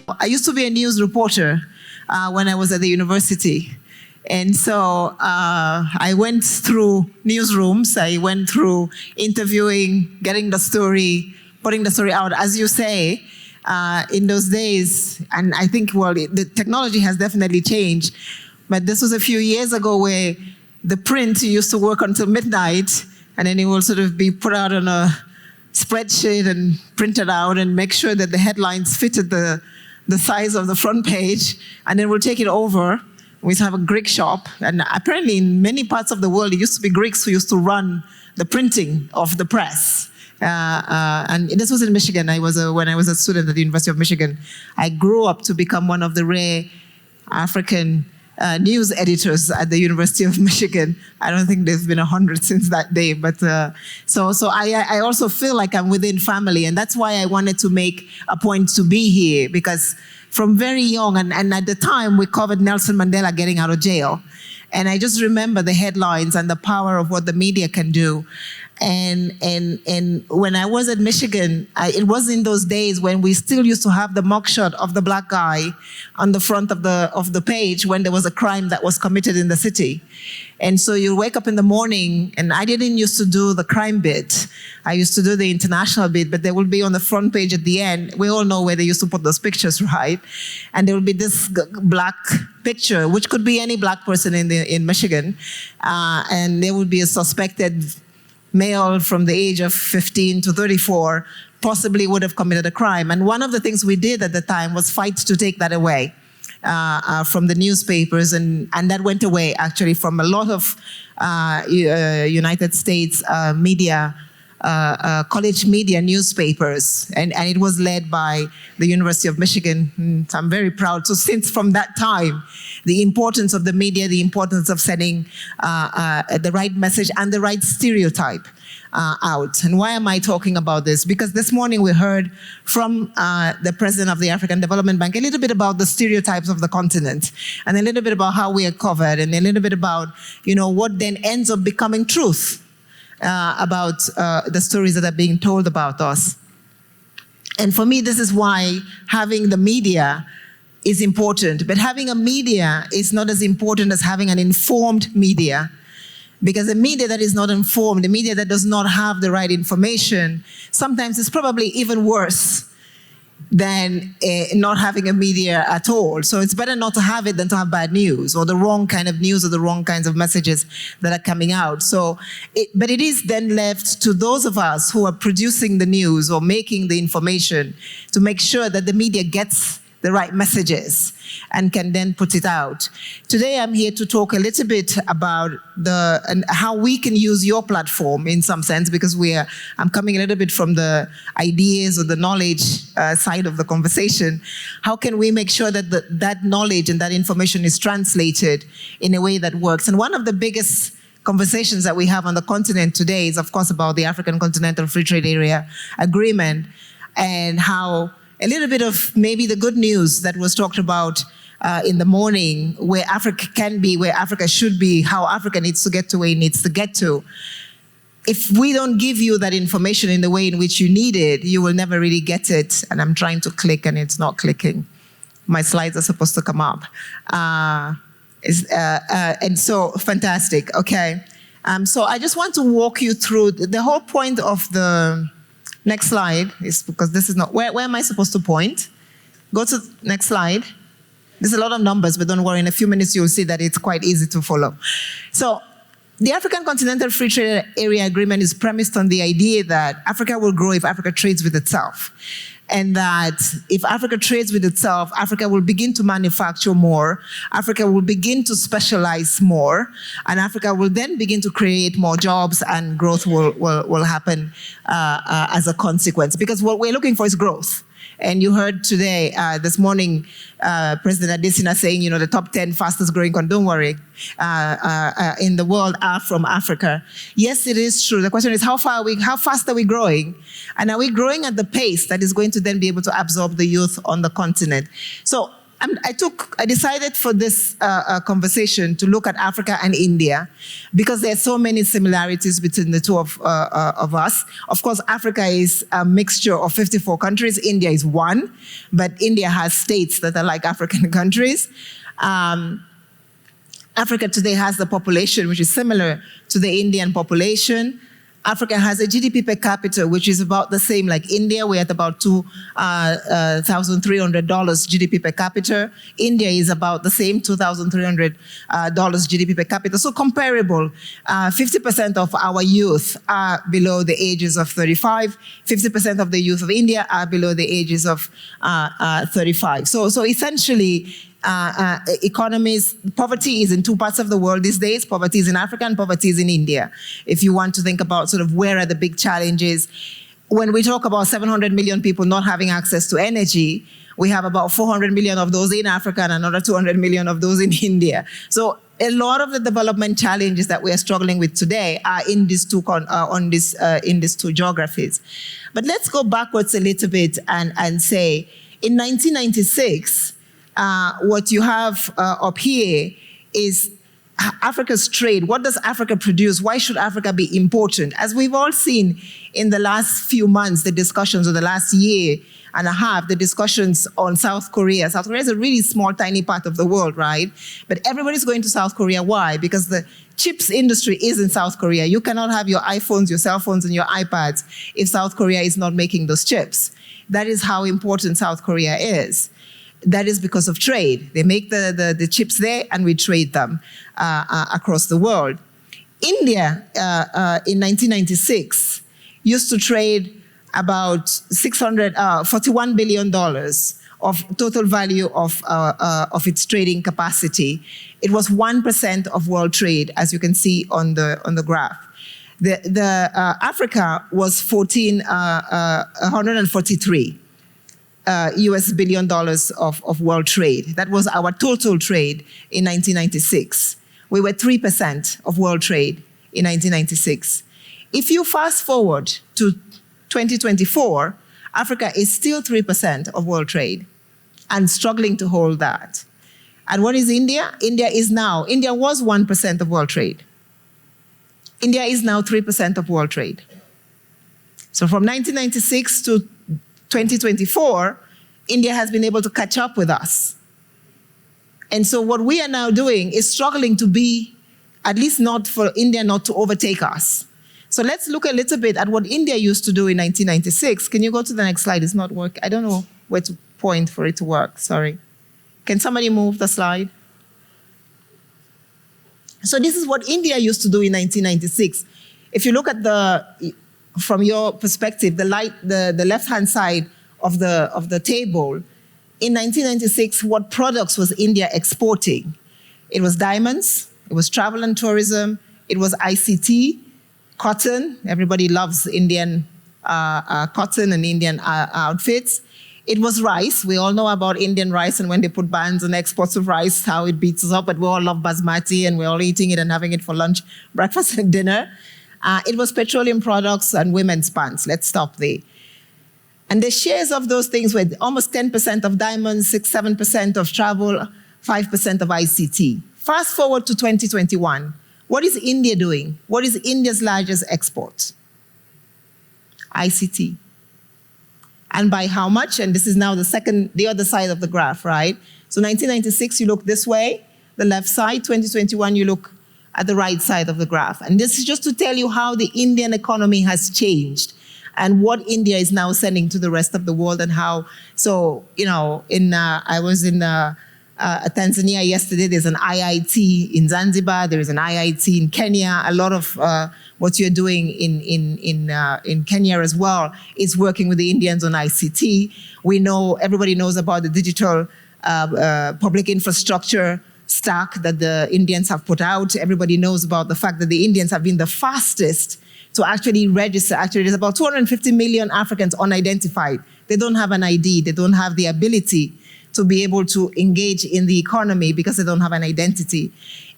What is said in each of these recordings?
I used to be a news reporter when I was at the university. And so I went through newsrooms, I went through interviewing, getting the story, putting the story out. As you say, in those days, and I think, well, the technology has definitely changed, but this was a few years ago where the print used to work until midnight, and then it will sort of be put out on a spreadsheet and printed out and make sure that the headlines fitted the size of the front page, and then we'll take it over. We used to have a Greek shop, and apparently in many parts of the world, it used to be Greeks who used to run the printing of the press. And this was in Michigan. When I was a student at the University of Michigan, I grew up to become one of the rare African news editors at the University of Michigan. I don't think there's been 100 since that day, but so I also feel like I'm within family, and that's why I wanted to make a point to be here, because from very young, and at the time we covered Nelson Mandela getting out of jail, and I just remember the headlines and the power of what the media can do. And when I was at Michigan, it was in those days when we still used to have the mugshot of the black guy on the front of the page when there was a crime that was committed in the city. And so you wake up in the morning, and I didn't used to do the crime bit. I used to do the international bit, but they would be on the front page at the end. We all know where they used to put those pictures, right? And there would be this black picture, which could be any black person in Michigan, and there would be a suspected male from the age of 15 to 34 possibly would have committed a crime. And one of the things we did at the time was fight to take that away from the newspapers, and that went away actually from a lot of United States media, college media newspapers, and it was led by the University of Michigan. So I'm very proud. So since from that time, the importance of the media, the importance of sending the right message and the right stereotype out. And why am I talking about this? Because this morning we heard from the president of the African Development Bank a little bit about the stereotypes of the continent, and a little bit about how we are covered, and a little bit about, what then ends up becoming truth about the stories that are being told about us. And for me, this is why having the media is important. But having a media is not as important as having an informed media. Because a media that is not informed, a media that does not have the right information, sometimes it's probably even worse than not having a media at all. So it's better not to have it than to have bad news, or the wrong kind of news, or the wrong kinds of messages that are coming out. But it is then left to those of us who are producing the news or making the information to make sure that the media gets the right messages and can then put it out. Today I'm here to talk a little bit about how we can use your platform in some sense, because I'm coming a little bit from the ideas or the knowledge side of the conversation. How can we make sure that that knowledge and that information is translated in a way that works? And one of the biggest conversations that we have on the continent today is, of course, about the African Continental Free Trade Area Agreement, and how a little bit of maybe the good news that was talked about in the morning, where Africa can be, where Africa should be, how Africa needs to get to where it needs to get to. If we don't give you that information in the way in which you need it, you will never really get it. And I'm trying to click and it's not clicking. My slides are supposed to come up. And so, fantastic, okay. So I just want to walk you through the whole point of the next slide, is because this is not, where am I supposed to point? Go to the next slide. There's a lot of numbers, but don't worry, in a few minutes you'll see that it's quite easy to follow. So the African Continental Free Trade Area Agreement is premised on the idea that Africa will grow if Africa trades with itself. And that if Africa trades with itself, Africa will begin to manufacture more, Africa will begin to specialize more, and Africa will then begin to create more jobs, and growth will happen as a consequence. Because what we're looking for is growth. And you heard today, this morning, President Adesina saying, the top 10 fastest growing countries, don't worry, in the world are from Africa. Yes, it is true. The question is, how fast are we growing? And are we growing at the pace that is going to then be able to absorb the youth on the continent? So I decided for this conversation to look at Africa and India because there are so many similarities between the two of us. Of course, Africa is a mixture of 54 countries. India is one, but India has states that are like African countries. Africa today has the population which is similar to the Indian population. Africa has a GDP per capita, which is about the same like India. We're at about $2,300 GDP per capita. India is about the same, $2,300 GDP per capita. So comparable. 50% of our youth are below the ages of 35. 50% of the youth of India are below the ages of 35. So essentially, economies, poverty is in two parts of the world these days. Poverty is in Africa and poverty is in India. If you want to think about sort of where are the big challenges, when we talk about 700 million people not having access to energy, we have about 400 million of those in Africa and another 200 million of those in India. So a lot of the development challenges that we are struggling with today are in these two in these two geographies. But let's go backwards a little bit and say, in 1996, what you have up here is Africa's trade. What does Africa produce? Why should Africa be important? As we've all seen in the last few months, the discussions, or the last year and a half, the discussions on South Korea. South Korea is a really small, tiny part of the world, right? But everybody's going to South Korea. Why? Because the chips industry is in South Korea. You cannot have your iPhones, your cell phones, and your iPads if South Korea is not making those chips. That is how important South Korea is. That is because of trade. They make the chips there and we trade them across the world. India, in 1996, used to trade about $41 billion of total value of its trading capacity. It was 1% of world trade, as you can see on the graph. Africa was 143. US $1 billion of world trade. That was our total trade in 1996. We were 3% of world trade in 1996. If you fast forward to 2024, Africa is still 3% of world trade and struggling to hold that. And what is India? India was 1% of world trade. India is now 3% of world trade. So from 1996 to 2024, India has been able to catch up with us. And so what we are now doing is struggling to be, at least not for India not to overtake us. So let's look a little bit at what India used to do in 1996. Can you go to the next slide? It's not working. I don't know where to point for it to work, sorry. Can somebody move the slide? So this is what India used to do in 1996. If you look at from your perspective, the left-hand side of the table, in 1996, what products was India exporting? It was diamonds, it was travel and tourism, it was ICT, cotton. Everybody loves Indian cotton and Indian outfits. It was rice. We all know about Indian rice and when they put bans on exports of rice, how it beats us up, but we all love basmati and we're all eating it and having it for lunch, breakfast and dinner. It was petroleum products and women's pants. Let's stop there. And the shares of those things were almost 10% of diamonds, 7% of travel, 5% of ICT. Fast forward to 2021. What is India doing? What is India's largest export? ICT. And by how much? And this is now the other side of the graph, right? So 1996, you look this way, the left side. 2021, you look at the right side of the graph. And this is just to tell you how the Indian economy has changed and what India is now sending to the rest of the world and how, so, I was in Tanzania yesterday. There's an IIT in Zanzibar. There is an IIT in Kenya. A lot of what you're doing in Kenya as well is working with the Indians on ICT. We know, everybody knows about the digital public infrastructure stack that the Indians have put out. Everybody knows about the fact that the Indians have been the fastest to actually register. Actually, there's about 250 million Africans unidentified. They don't have an ID. They don't have the ability to be able to engage in the economy because they don't have an identity.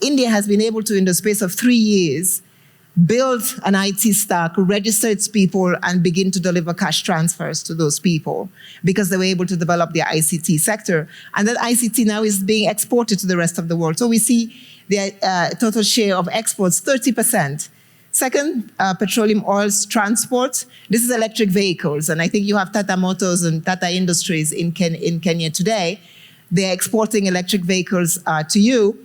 India has been able to, in the space of 3 years, build an IT stack, register its people, and begin to deliver cash transfers to those people because they were able to develop their ICT sector. And that ICT now is being exported to the rest of the world. So we see the total share of exports, 30%. Second, petroleum oils transport. This is electric vehicles. And I think you have Tata Motors and Tata Industries in Kenya today. They're exporting electric vehicles to you.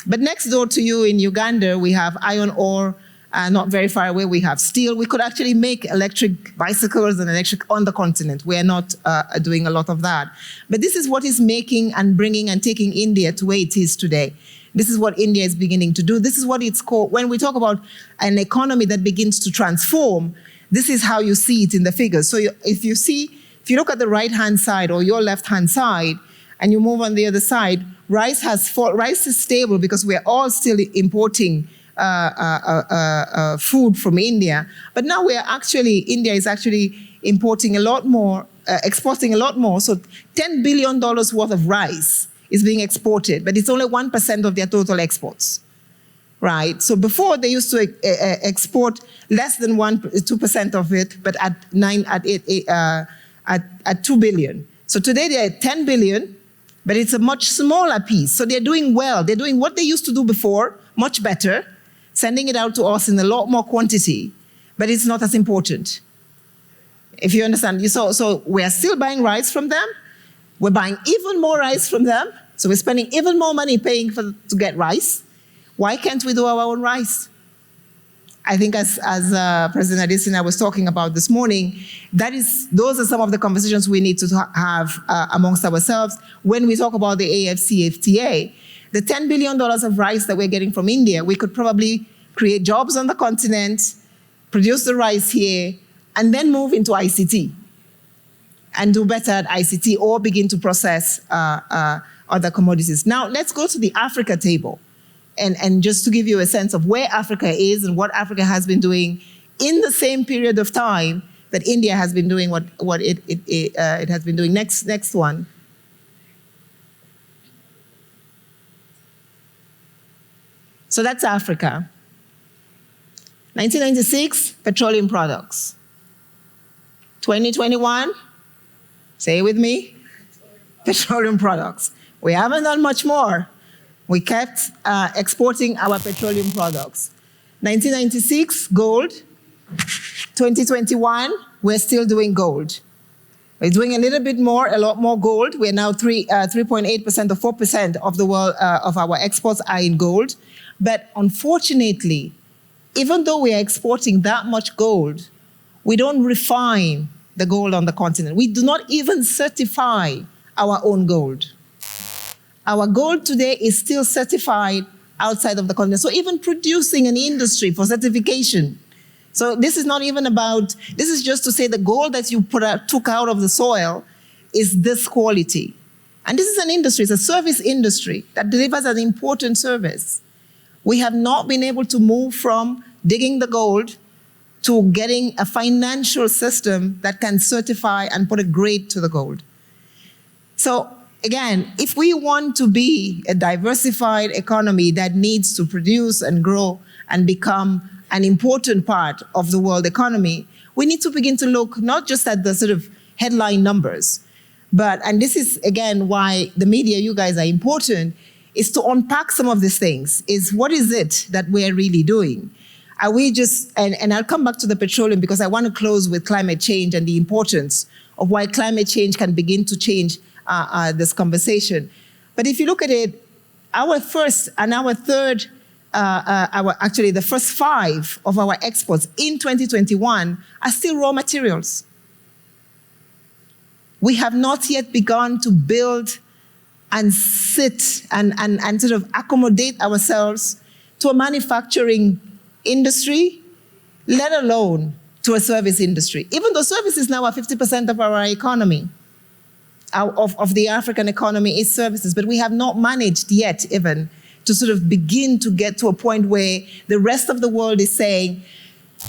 But next door to you in Uganda, we have iron ore. Not very far away, we have steel. We could actually make electric bicycles and electric on the continent. We are not doing a lot of that. But this is what is making and bringing and taking India to where it is today. This is what India is beginning to do. This is what it's called, when we talk about an economy that begins to transform, this is how you see it in the figures. So if you look at the right-hand side or your left-hand side, and you move on the other side, rice is stable because we're all still importing food from India. But now India is actually importing a lot more, exporting a lot more. So $10 billion worth of rice is being exported, but it's only 1% of their total exports, right? So before they used to export less than 2% of it, but at 2 billion. So today they're at 10 billion, but it's a much smaller piece. So they're doing well. They're doing what they used to do before, much better, sending it out to us in a lot more quantity, but it's not as important. If you understand, so we're still buying rice from them. We're buying even more rice from them. So we're spending even more money paying to get rice. Why can't we do our own rice? I think as President Adesina was talking about this morning, those are some of the conversations we need to have amongst ourselves when we talk about the AFCFTA. The $10 billion of rice that we're getting from India, we could probably create jobs on the continent, produce the rice here, and then move into ICT and do better at ICT or begin to process other commodities. Now, let's go to the Africa table. And just to give you a sense of where Africa is and what Africa has been doing in the same period of time that India has been doing what it has been doing. Next one. So that's Africa. 1996, petroleum products. 2021, say it with me, petroleum products. We haven't done much more. We kept exporting our petroleum products. 1996, gold. 2021, we're still doing gold. We're doing a little bit more, a lot more gold. We're now 3.8% or 4% of the world of our exports are in gold. But unfortunately, even though we are exporting that much gold, we don't refine the gold on the continent. We do not even certify our own gold. Our gold today is still certified outside of the continent. So even producing an industry for certification. So this is not even about, this is just to say the gold that you took out of the soil is this quality. And this is an industry, it's a service industry that delivers an important service. We have not been able to move from digging the gold to getting a financial system that can certify and put a grade to the gold. So again, if we want to be a diversified economy that needs to produce and grow and become an important part of the world economy, we need to begin to look not just at the sort of headline numbers, but, and this is again why the media, you guys are important, is to unpack some of these things, is what is it that we're really doing? Are we just, and I'll come back to the petroleum because I want to close with climate change and the importance of why climate change can begin to change this conversation. But if you look at it, our first and our third, actually the first 5 of our exports in 2021 are still raw materials. We have not yet begun to build and sit and sort of accommodate ourselves to a manufacturing industry, let alone to a service industry. Even though service is now 50% of our economy, of the African economy is services, but we have not managed yet even to sort of begin to get to a point where the rest of the world is saying,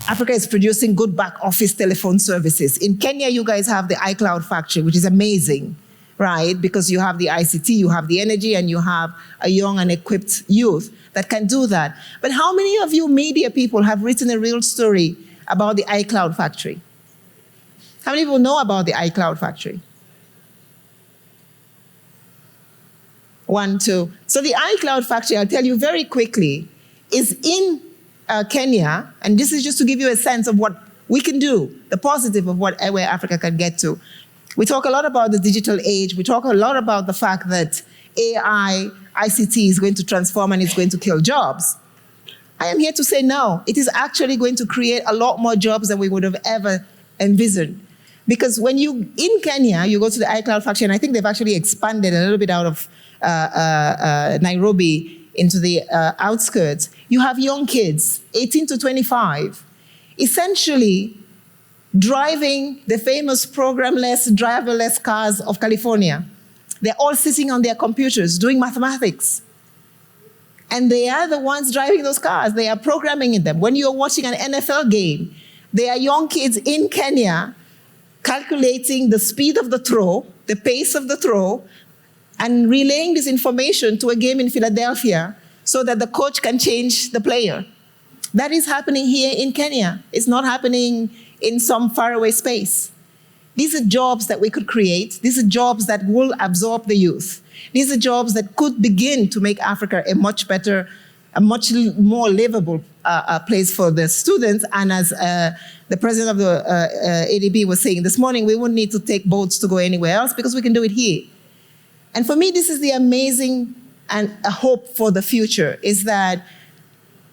Africa is producing good back office telephone services. In Kenya, you guys have the iCloud factory, which is amazing, right? Because you have the ICT, you have the energy, and you have a young and equipped youth that can do that. But how many of you media people have written a real story about the iCloud factory? How many people know about the iCloud factory? 1, 2. So the iCloud factory, I'll tell you very quickly, is in Kenya, and this is just to give you a sense of what we can do, the positive of where Africa can get to. We talk a lot about the digital age. We talk a lot about the fact that AI, ICT is going to transform and it's going to kill jobs. I am here to say no. It is actually going to create a lot more jobs than we would have ever envisioned. Because when in Kenya, you go to the iCloud factory, and I think they've actually expanded a little bit out of Nairobi into the outskirts, you have young kids, 18 to 25, essentially driving the famous programless, driverless cars of California. They're all sitting on their computers doing mathematics. And they are the ones driving those cars. They are programming in them. When you're watching an NFL game, there are young kids in Kenya calculating the speed of the throw, the pace of the throw, and relaying this information to a game in Philadelphia so that the coach can change the player. That is happening here in Kenya. It's not happening in some faraway space. These are jobs that we could create. These are jobs that will absorb the youth. These are jobs that could begin to make Africa a much better, a much more livable place for the students. And as the president of the ADB was saying this morning, we wouldn't need to take boats to go anywhere else because we can do it here. And for me, this is the amazing and a hope for the future, is that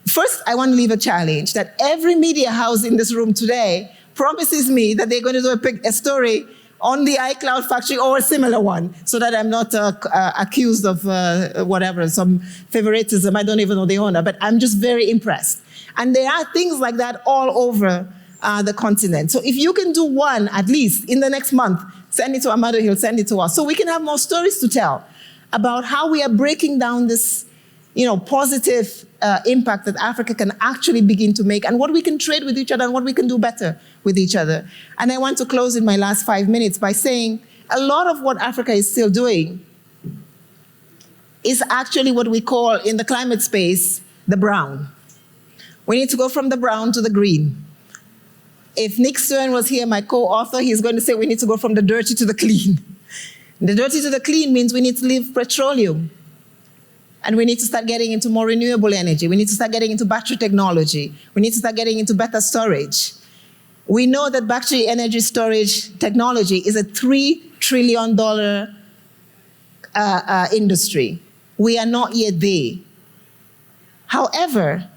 first, I want to leave a challenge that every media house in this room today promises me that they're going to do a story on the iCloud factory or a similar one, so that I'm not accused of whatever, some favoritism. I don't even know the owner, but I'm just very impressed. And there are things like that all over the continent. So if you can do one, at least in the next month, send it to Amado, he'll send it to us, so we can have more stories to tell about how we are breaking down this positive impact that Africa can actually begin to make, and what we can trade with each other and what we can do better with each other. And I want to close in my last 5 minutes by saying a lot of what Africa is still doing is actually what we call in the climate space, the brown. We need to go from the brown to the green. If Nick Stern was here, my co-author, he's going to say we need to go from the dirty to the clean. The dirty to the clean means we need to leave petroleum. And we need to start getting into more renewable energy. We need to start getting into battery technology. We need to start getting into better storage. We know that battery energy storage technology is a $3 trillion industry. We are not yet there. However,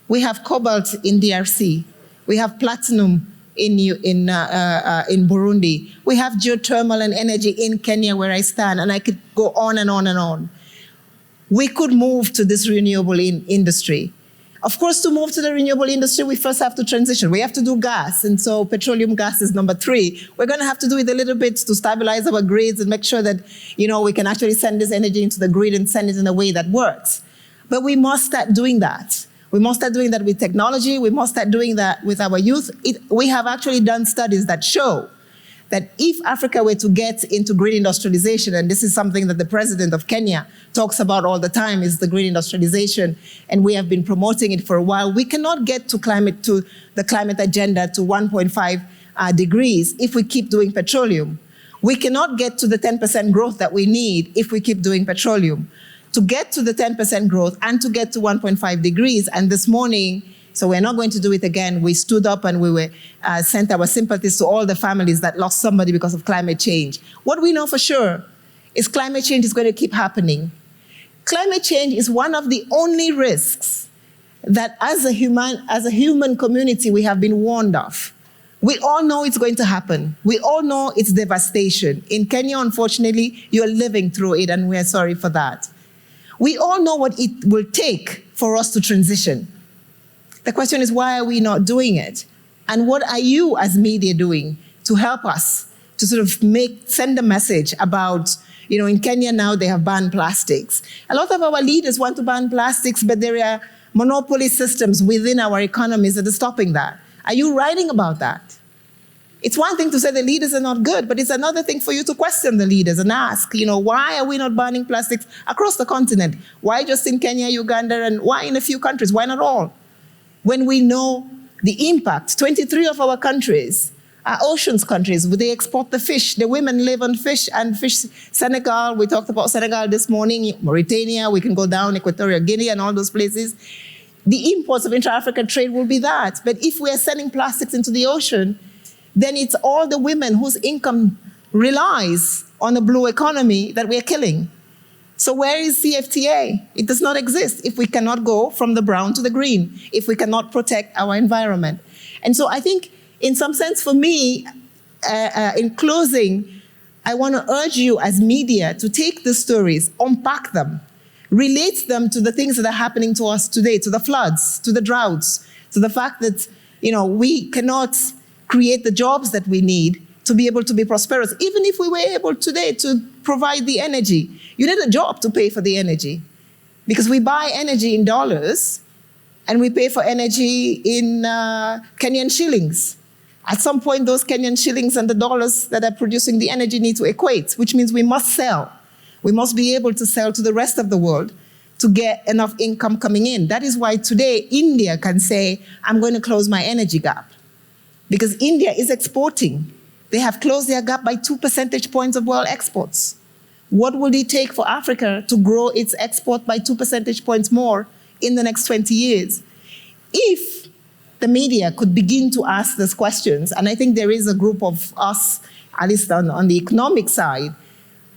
we have cobalt in DRC. We have platinum in Burundi. We have geothermal and energy in Kenya, where I stand, and I could go on and on and on. We could move to this renewable industry. Of course, to move to the renewable industry, we first have to transition. We have to do gas, and so petroleum gas is number 3. We're going to have to do it a little bit to stabilize our grids and make sure that we can actually send this energy into the grid and send it in a way that works. But we must start doing that. We must start doing that with technology. We must start doing that with our youth. We have actually done studies that show that if Africa were to get into green industrialization, and this is something that the president of Kenya talks about all the time, is the green industrialization, and we have been promoting it for a while, we cannot get to the climate agenda to 1.5 degrees if we keep doing petroleum. We cannot get to the 10% growth that we need if we keep doing petroleum. To get to the 10% growth and to get to 1.5 degrees, and this morning, so we're not going to do it again, we stood up and we sent our sympathies to all the families that lost somebody because of climate change. What we know for sure is climate change is going to keep happening. Climate change is one of the only risks that as a human community we have been warned of. We all know it's going to happen. We all know it's devastation. In Kenya, unfortunately, you're living through it, and we're sorry for that. We all know what it will take for us to transition. The question is, why are we not doing it? And what are you as media doing to help us to sort of send a message about, in Kenya now they have banned plastics. A lot of our leaders want to ban plastics, but there are monopoly systems within our economies that are stopping that. Are you writing about that? It's one thing to say the leaders are not good, but it's another thing for you to question the leaders and ask, why are we not banning plastics across the continent? Why just in Kenya, Uganda, and why in a few countries? Why not all? When we know the impact, 23 of our countries are oceans countries. They export the fish. The women live on fish and fish. Senegal, we talked about Senegal this morning, Mauritania, we can go down, Equatorial Guinea and all those places. The imports of intra-African trade will be that. But if we are sending plastics into the ocean, then it's all the women whose income relies on the blue economy that we are killing. So where is CFTA? It does not exist if we cannot go from the brown to the green, if we cannot protect our environment. And so I think, in some sense, for me, in closing, I want to urge you as media to take the stories, unpack them, relate them to the things that are happening to us today, to the floods, to the droughts, to the fact that we cannot create the jobs that we need to be able to be prosperous. Even if we were able today to provide the energy, you need a job to pay for the energy, because we buy energy in dollars and we pay for energy in Kenyan shillings. At some point, those Kenyan shillings and the dollars that are producing the energy need to equate, which means we must sell. We must be able to sell to the rest of the world to get enough income coming in. That is why today India can say, I'm going to close my energy gap. Because India is exporting. They have closed their gap by 2 percentage points of world exports. What will it take for Africa to grow its export by 2 percentage points more in the next 20 years? If the media could begin to ask these questions, and I think there is a group of us, at least on the economic side,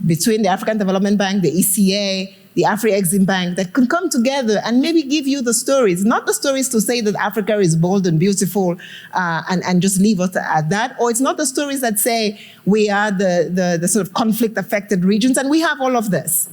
between the African Development Bank, the ECA, the Afri-Exim Bank, that can come together and maybe give you the stories, not the stories to say that Africa is bold and beautiful and just leave us at that, or it's not the stories that say we are the sort of conflict-affected regions, and we have all of this.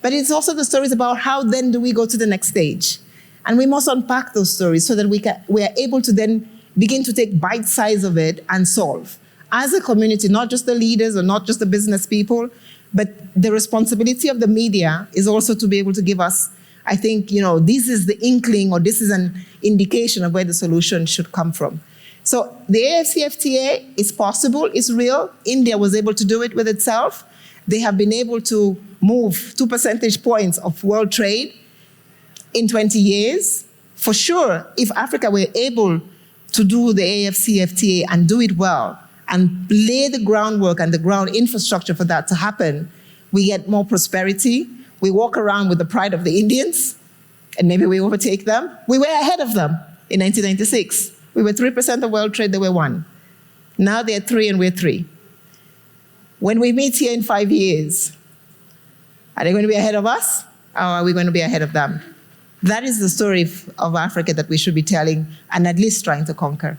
But it's also the stories about how then do we go to the next stage. And we must unpack those stories so that we are able to then begin to take bite size of it and solve. As a community, not just the leaders or not just the business people, but the responsibility of the media is also to be able to give us, I think, this is the inkling or this is an indication of where the solution should come from. So the AFCFTA is possible, it's real. India was able to do it with itself. They have been able to move 2 percentage points of world trade in 20 years. For sure, if Africa were able to do the AFCFTA and do it well, and lay the groundwork and the ground infrastructure for that to happen, we get more prosperity. We walk around with the pride of the Indians, and maybe we overtake them. We were ahead of them in 1996. We were 3% of world trade, they were 1. Now they're 3 and we're 3. When we meet here in 5 years, are they going to be ahead of us, or are we going to be ahead of them? That is the story of Africa that we should be telling and at least trying to conquer.